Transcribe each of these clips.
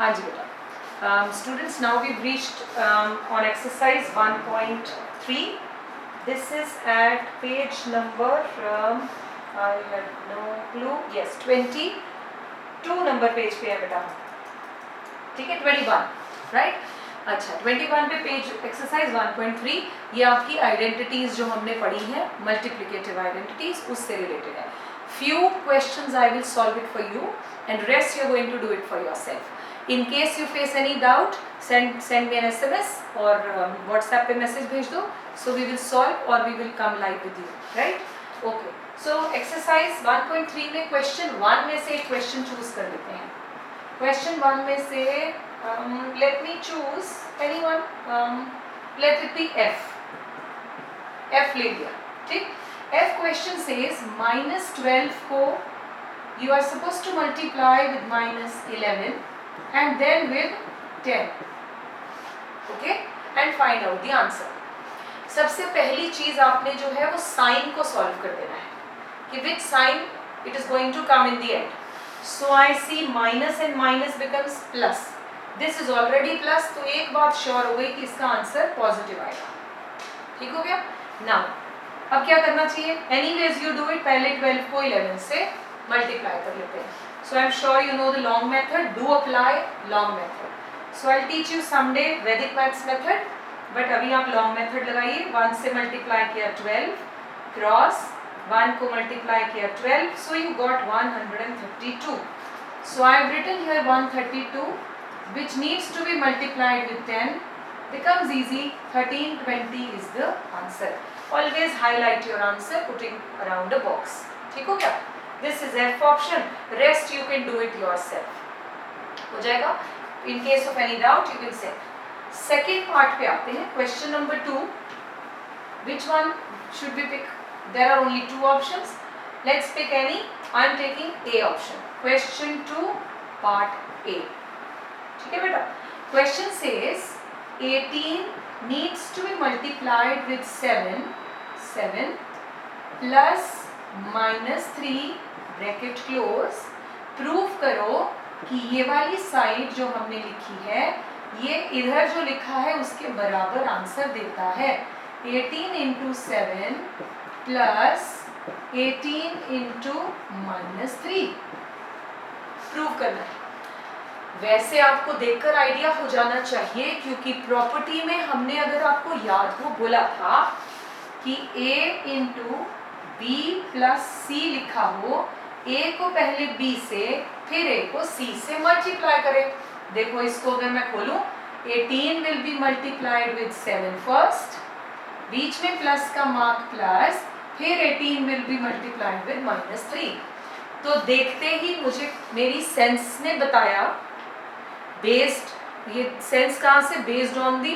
हाँ जी बेटा. Students, now we've reached on exercise 1.3. This is at page number, I have no clue, yes, 22 number page पे है बेटा. ठीक है, 21 राइट. अच्छा, 21 पे पेज एक्सरसाइज 1.3. ये आपकी आइडेंटिटीज जो हमने पढ़ी है, मल्टीप्लिकेटिव आइडेंटिटीज, उससे रिलेटेड है. Few questions I will solve it for you and rest you are going to do it for yourself. In case you face any doubt, send me an SMS or WhatsApp पे message भेज दो. So we will solve or we will come live with you, right? Okay. So exercise 1.3 में question 1 में से एक question choose कर लेते हैं. Question 1 में से let me choose anyone. Let it be F. F ले लिया, ठीक? F question says -12 को you are supposed to multiply with -11. And then with 10, okay, and find out the answer. सबसे पहली चीज आपने जो है वो साइन को सॉल्व कर देना है कि which sign it is going to come in the end. So I see minus and minus becomes plus. This is already plus, तो एक बात श्योर हो गई कि इसका आंसर पॉजिटिव आएगा. ठीक हो गया. Now अब क्या करना चाहिए? Anyways you do it. पहले 12 को 11 से मल्टीप्लाई कर लेते हैं. So I'm sure you know the long method. Do apply long method. So I'll teach you someday Vedic maths method. But अभी आप long method लगाइए. 1 से multiply किया 12 cross 1 को multiply किया 12. So you got 132. So I've written here 132, which needs to be multiplied with 10. Becomes easy. 1320 is the answer. Always highlight your answer putting around a box. ठीक हो गया? This is F option. Rest you can do it yourself. हो जाएगा. In case of any doubt, you can say. Second part पे आते हैं. Question number 2. Which one should we pick? There are only 2 options. Let's pick any. I am taking A option. Question 2, part A. ठीक है बेटा? Question says 18 needs to be multiplied with 7 plus -3 bracket close. Prove करो कि ये वाली side जो हमने लिखी है ये इधर जो लिखा है उसके बराबर आंसर देता है. 18 इंटू 7 प्लस 18 इंटू -3 प्रूव करना है. वैसे आपको देखकर आइडिया हो जाना चाहिए क्योंकि प्रॉपर्टी में हमने, अगर आपको याद हो, बोला था कि A into B plus C लिखा हो. A को पहले B से फिर A को C से मल्टीप्लाई करें. देखो इसको अगर मैं खोलूं, 18 will be multiplied with 7 first, बीच में प्लस का मार्क प्लस, फिर 18 विल बी मल्टीप्लाइड विद -3. तो देखते ही मुझे मेरी सेंस ने बताया, बेस्ड, ये सेंस कहाँ से? Based on the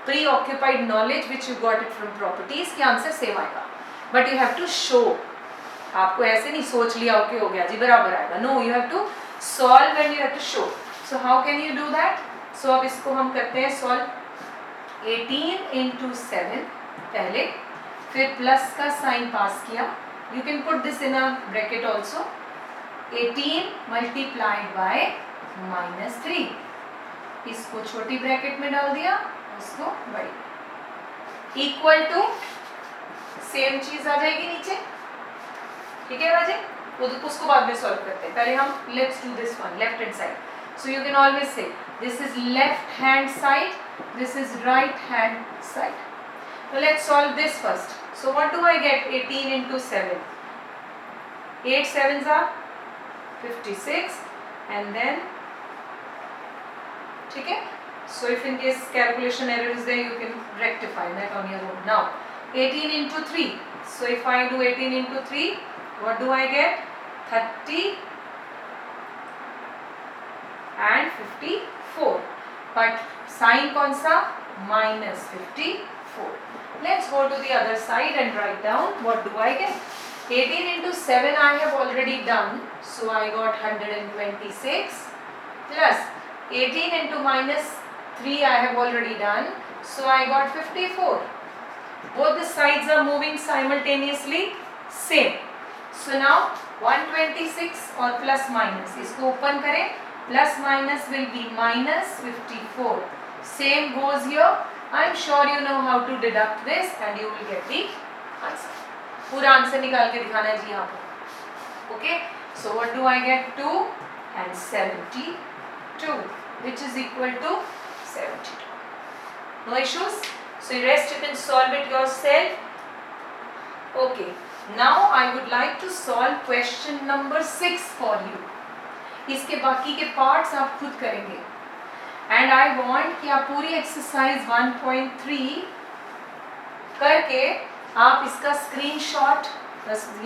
pre occupied knowledge which you got it from properties, के आंसर सेम आएगा. But you have to show. आपको ऐसे नहीं सोच लिया ओके हो गया जी बराबर आएगा. No, you have to solve and you have to show. So how can you do that? So अब इसको हम करते हैं सॉल्व. 18 इंटू 7 पहले, फिर प्लस का साइन पास किया. You can put this in a bracket also. 18 multiplied by -3. इसको छोटी ब्रैकेट में डाल दिया, उसको बड़ी. इक्वल टू सेम चीज आ जाएगी नीचे. ठीक है राजे? उसको बाद में सॉल्व करते हैं. पहले हम let's do this one, left hand side. So you can always say this is left hand side, this is right hand side. So let's solve this first. So what do I get? 18 into 7. 8 sevens are 56, and then ठीक है. So if in case calculation error is there, you can rectify that on your own. Now 18 into 3. So if I do 18 into 3, what do I get? 30 and 54. But sign कौन सा? -54. Let's go to the other side and write down what do I get. 18 into 7 I have already done, so I got 126 plus 18 into -3 I have already done, so I got 54. Both the sides are moving simultaneously, same. So now 126 और plus minus इसको open करें, plus minus will be minus 54. Same goes here. I am sure you know how to deduct this and you will get the answer. पूरा answer निकाल के दिखाना है जी यहाँ पर. Okay, so what do I get? 2 and 72, which is equal to 72. No issues. So rest you can solve it yourself. Okay, now I would like to solve question number 6 for you. इसके बाकी के parts आप खुद करेंगे. And I want कि आप पूरी exercise 1.3 करके आप इसका स्क्रीनशॉट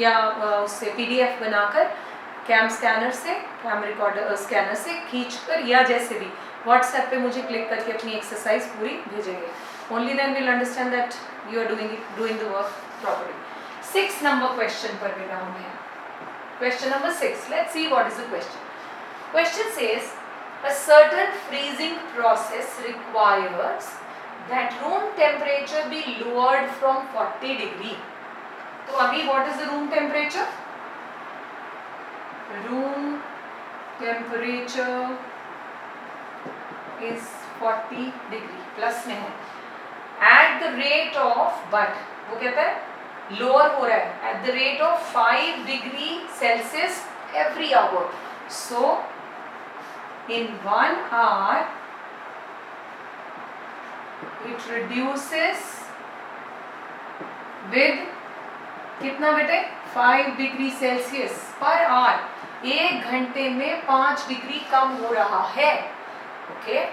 या उससे पीडीएफ बनाकर कैम स्कैनर से, कैम रिकॉर्डर स्कैनर से खींचकर या जैसे भी व्हाट्सएप पे मुझे क्लिक करके अपनी एक्सरसाइज पूरी भेजेंगे. Only then will understand that you are doing the work properly. 6 number question पर भी हम हैं. Question number 6. Let's see what is the question. Question says a certain freezing process requires that room temperature be lowered from 40 degree. तो अभी what is the room temperature? Room temperature is 40 degree plus में है. At the rate of, but वो कहता है lower हो रहा है at the rate of 5 degree Celsius every hour. So in 1 hour it reduces with कितना बेटे 5 डिग्री सेल्सियस पर आवर. 1 घंटे में 5 डिग्री कम हो रहा है. Okay,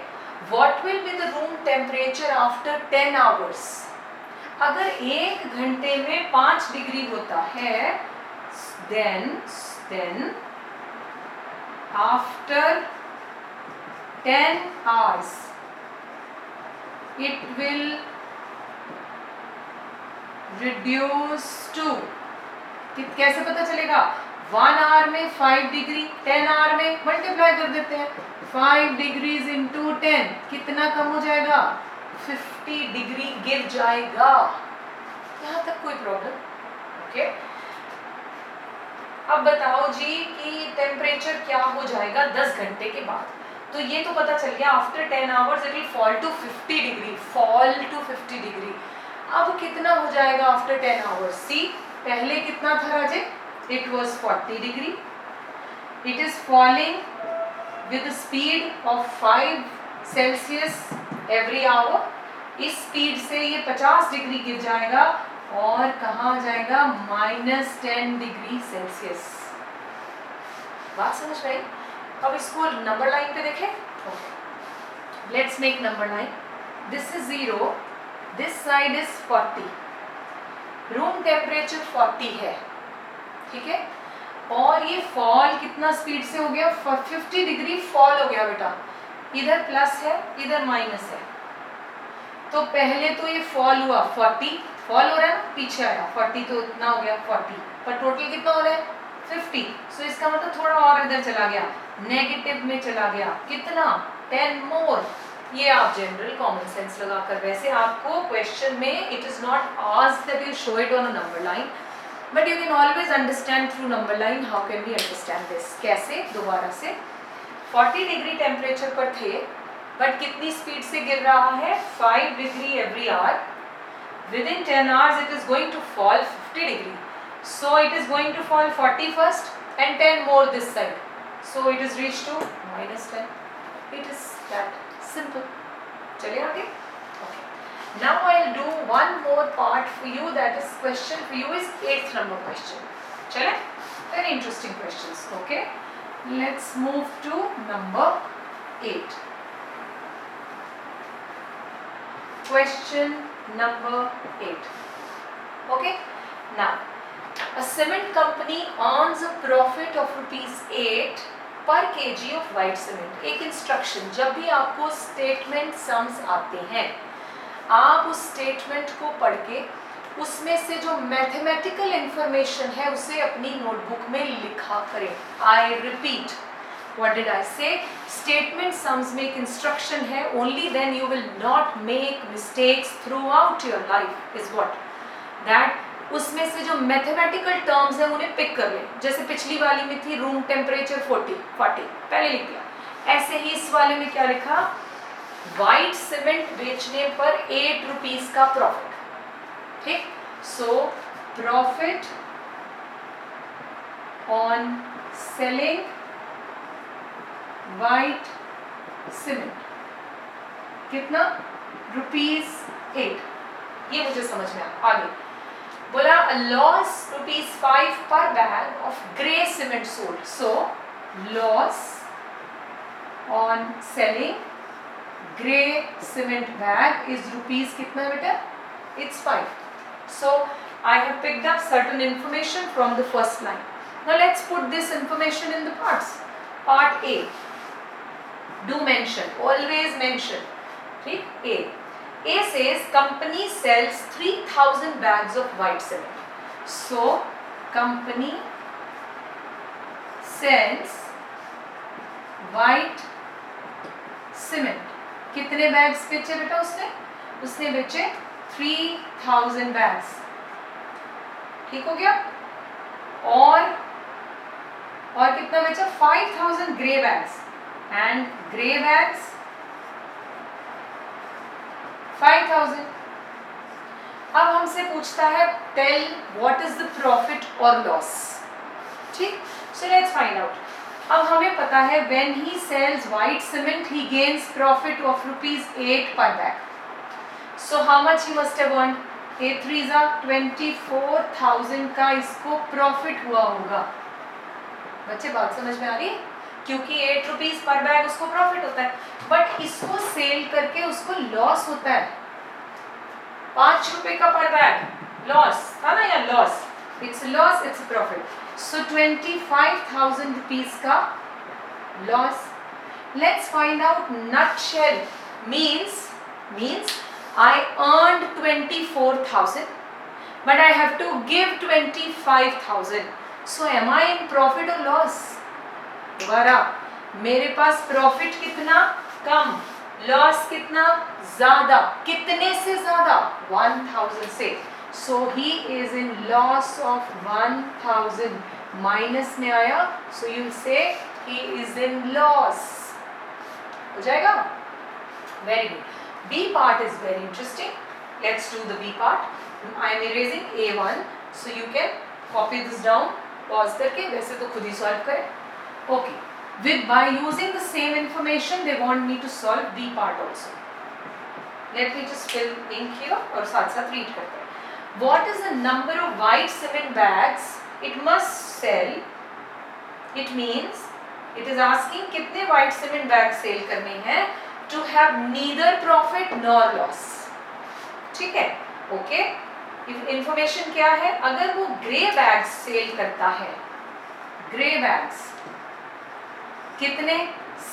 what will be the room temperature after 10 hours? अगर 1 घंटे में 5 डिग्री होता है then after 10 hours it will reduce to, कैसे पता चलेगा? 1 आवर में 5 डिग्री, 10 आवर में मल्टीप्लाई कर देते हैं. 5 डिग्रीज इंटू 10 कितना कम हो जाएगा? 50 डिग्री गिर जाएगा. यहाँ तक कोई प्रॉब्लम? ओके, अब बताओ जी कि टेम्परेचर क्या हो जाएगा 10 घंटे के बाद. तो ये तो पता चल गया after 10 hours it will fall to 50 degree. Fall to 50 degree. अब कितना हो जाएगा आफ्टर 10 आवर्स? सी, पहले कितना था Raje? It was 40 degree. It is falling with speed of 5 Celsius every hour. इस स्पीड से ये 50 डिग्री गिर जाएगा और कहाँ जाएगा? -10 डिग्री सेल्सियस. बात समझ में आई? अब इसको नंबर लाइन पे देखें. Let's make number line. This is 0, this side is 40. Room temperature 40 है, ठीक है. और ये फॉल कितना स्पीड से हो गया? 50 डिग्री फॉल हो गया बेटा. इधर प्लस है, इधर माइनस है. तो पहले तो ये फॉल हुआ 40, फॉल हो रहा है, पीछे आया 40, तो इतना हो गया 40, पर टोटल कितना हो रहा है? 50. सो इसका मतलब थोड़ा और इधर चला गया, नेगेटिव में चला गया. कितना? 10 मोर. ये आप जनरल कॉमन सेंस लगाकर, वैसे आपको क्वेश्चन में it is not asked that you show it on a number line, but you can always understand through number line. How can we understand this? कैसे? दोबारा से 40 डिग्री टेम्परेचर पर थे, but कितनी स्पीड से गिर रहा है? 5 degree every hour. Within 10 hours it is going to fall 50 degree. So it is going to fall 40 first and 10 more this side. So it is reached to -10. It is that simple. चलिए आगे. Okay. Now I'll do one more part for you. That is question for you is 8th number question. चले? Very interesting questions. Okay. Let's move to number 8. Question number 8. Okay, now a cement company earns a profit of ₹8 per kg of white cement. एक instruction, जब भी आपको statement sums आते हैं, आप उस statement को पढ़ के उसमें से जो मैथमेटिकल इंफॉर्मेशन है उसे अपनी नोटबुक में लिखा करें. I repeat, what did I say? Statement sums में एक instruction है. Only then you will not make mistakes throughout your life is what? That उसमें से जो mathematical terms हैं उन्हें पिक कर लें. जैसे पिछली वाली में थी रूम टेम्परेचर 40 पहले लिख दिया. ऐसे ही इस वाले में क्या लिखा, व्हाइट सीमेंट बेचने पर 8 रुपीज का प्रॉफिट, ठीक। So profit on selling white cement कितना, ₹8। ये मुझे समझ में आया। आगे बोला लॉस ₹5 पर bag of grey cement sold, so loss on selling grey cement bag is rupees कितना बेटा, it's 5. So I have picked up certain information from the first line. Now let's put this information in the parts. Part A, do mention, always mention, ठीक। A says company sells 3000 bags of white cement. So company sells white cement, कितने bags बेचे बेटा उसने बेचे 3000 bags, ठीक हो गया। और कितना बेचा, 5000 grey bags, and grey bags 5000। अब हमसे पूछता है tell what is the profit और लॉस, ठीक। So let's find out. अब हमें पता है when he sells white cement he gains profit of ₹8 per bag. So how much he must have earned? 8 3s are 24,000 का इसको प्रॉफिट हुआ होगा। बच्चे बात समझ में आ रही है? क्योंकि 8 रुपीज पर बैग उसको प्रॉफिट होता है, बट इसको सेल करके उसको लॉस होता है। 5 रुपए का पर बैग लॉस था ना, या loss, it's loss, it's profit. So 25,000 rupees का loss. Let's find out nutshell means I earned 24,000 but I have to give 25,000. So am I in profit or loss? दोबारा, मेरे पास प्रॉफिट कितना कम, लॉस कितना ज्यादा, कितने से ज्यादा, 1000 से। So he is in loss of 1000, minus में आया, so you'll say he is in loss, हो जाएगा। Very good. B part is very interesting. Let's do the B part. I am erasing A1, so you can copy this down. Pause करके, वैसे तो खुद ही solve करें। Okay. By using the same information, they want me to solve B part also. Let me just fill ink here और साथ साथ read करते हैं। What is the number of white cement bags it must sell? It means it is asking कितने white cement bags sell करने हैं to have neither profit nor loss, ठीक है। ओके, इंफॉर्मेशन क्या है, अगर वो ग्रे बैग्स सेल करता है, ग्रे बैग्स कितने,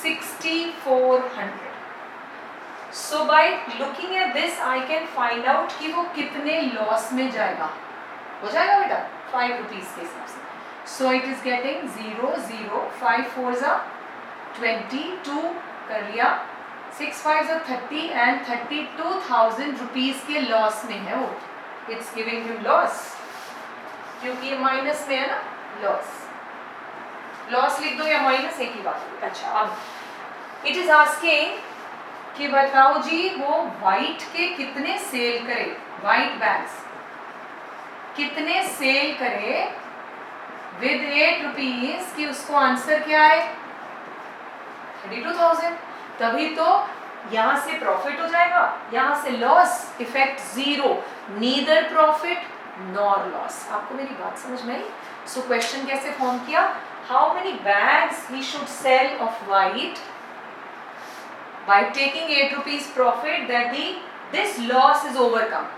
6400। So by looking at this I can find out कि वो कितने लॉस में जाएगा। हो जाएगा बेटा 5 रुपीज के हिसाब से। सो इट इज गेटिंग 0 0 5 4 जा 22 कर लिया, 6 5 जा 30 एंड 32,000 रुपीज के लॉस में है वो। इट्स गिविंग हिम लॉस क्योंकि ये माइनस में है ना, लॉस लिख दो या माइनस, एक ही बात है। अच्छा, अब इट इज आस्किंग कि बताओ जी वो व्हाइट के कितने सेल करे, व्हाइट बैग्स कितने सेल करे विद 8 रुपीज की, उसको आंसर क्या है 32,000। तभी तो यहां से प्रॉफिट हो जाएगा, यहां से loss, effect 0, neither profit nor loss. आपको मेरी बात समझ में आई? सो क्वेश्चन कैसे फॉर्म किया, how many bags he should sell of white by taking 8 rupees profit, that this loss is overcome,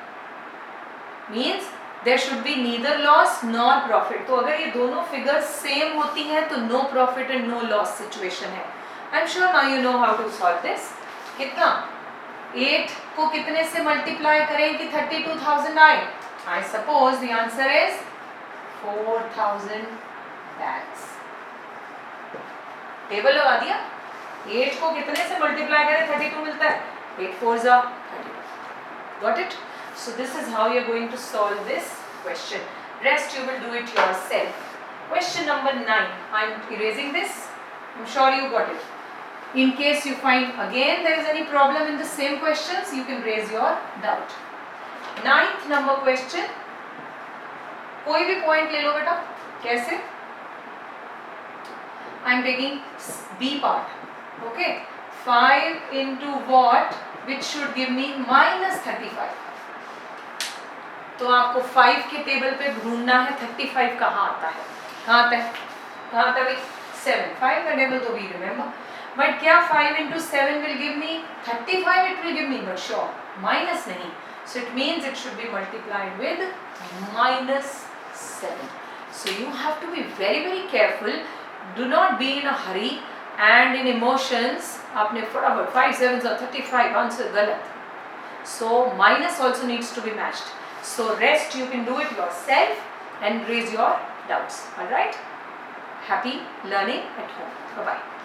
means there should be neither loss nor profit। तो अगर ये दोनों फिगर्स सेम होती हैं तो no profit and no loss situation है। I'm sure now you know how to solve this। कितना, 8 को कितने से मल्टीप्लाई करें कि 32,000 आए? I suppose the answer is 4,000 bags। Table लगा दिया, 8 को कितने से मल्टीप्लाई करें 32 मिलता है, 8 4 जा 32। Got it? So this is how you are going to solve this question. Rest you will do it yourself. Question number 9. I am erasing this. I am sure you got it. In case you find again there is any problem in the same questions, you can raise your doubt. 9th number question, कोई भी point ले लो बेटा. कैसे? I am taking B part. Okay. 5 into what, which should give me minus 35. तो आपको 5 के table पे ढूंढना है 35 कहाँ आता है. कहाँ आता है? कहाँ आता है? 7. 5 का टेबल तो we remember. But क्या 5 into 7 will give me 35? It will give me, but sure, minus नहीं. So it means it should be multiplied with minus 7. So you have to be very very careful. Do not be in a hurry and in emotions. आपने फटाफट 5 7s are 35 answer गलत. So minus also needs to be matched. So rest you can do it yourself and raise your doubts. All right. Happy learning at home. Bye bye.